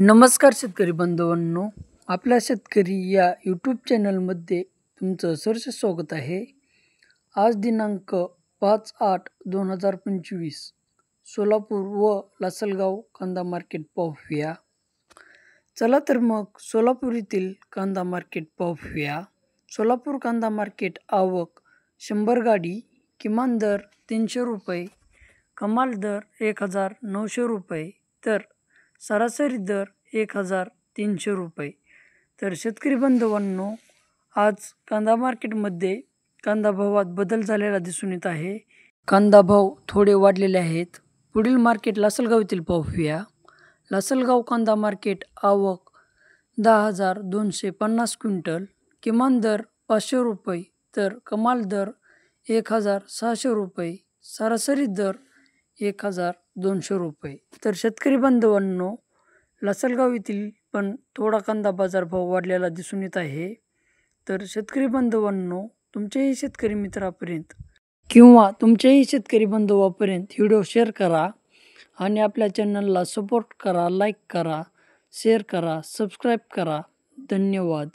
नमस्कार शेतकरी बांधवांनो, आपल्या शेतकरी या यूट्यूब चॅनलमध्ये तुमचं सहर्ष स्वागत आहे. आज दिनांक 5/8/2025 सोलापूर व लासलगाव कांदा मार्केट पाहूया. चला तर मग सोलापूर येथील कांदा मार्केट पाहूया. सोलापूर कांदा मार्केट आवक 100 गाडी, किमान दर 300 रुपये, कमाल दर 1900 रुपये, तर सरासरी दर 1300 रुपये. तर शेतकरी बांधवांनो, आज कांदा मार्केटमध्ये कांदा भावात बदल झालेला दिसून येत आहे. कांदा भाव थोडे वाढलेले आहेत. पुढील मार्केट लासलगाव येथील पाहूया. लासलगाव कांदा मार्केट आवक 10,250 क्विंटल, किमान दर 500 रुपये, तर कमाल दर 1,600 रुपये, सरासरी दर 1,200 रुपये. तर शेतकरी बांधवांनो, लासलगाव येथील पण थोडा कांदा बाजार भाव वाढलेला दिसून येत आहे. तर शेतकरी बांधवांनो, तुमच्याही शेतकरी मित्रापर्यंत किंवा तुमच्याही शेतकरी बांधवापर्यंत व्हिडिओ शेअर करा आणि आपल्या चॅनलला सपोर्ट करा, लाईक करा, शेअर करा, सबस्क्राईब करा. धन्यवाद.